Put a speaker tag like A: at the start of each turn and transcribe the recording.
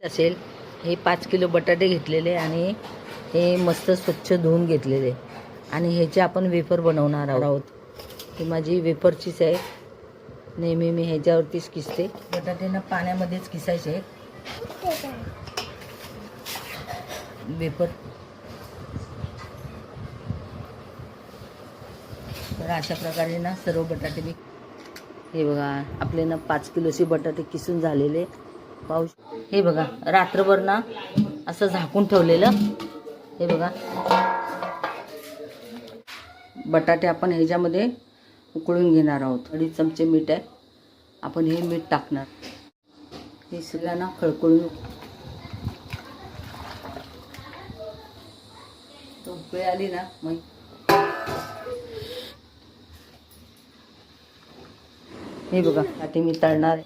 A: असेल हे 5 किलो बटाटे घेतलेले आणि हे मस्त स्वच्छ धुवून घेतलेले आणि ह्याचे आपण वेफर बनवणार आहोत. ही माझी वेफरचीच आहे. नेहमी मी ह्याच्यावरतीच किसते. बटाटेना पाण्यामध्येच किसायचे वेफर. तर अशा प्रकारे ना सर्व बटाटे मी हे बघा आपले ना 5 किलोचे बटाटे किसून झालेले पाऊस. हे बघा रात्रभर ना असं झाकून ठेवलेलं. हे बघा बटाटे आपण ह्याच्यामध्ये उकळून घेणार आहोत. 2 चमचे मीठ आहे. आपण हे मीठ टाकणार. हे सगळं ना खळखळून उकळी आली ना मग हे बघा आता मी तळणार आहे.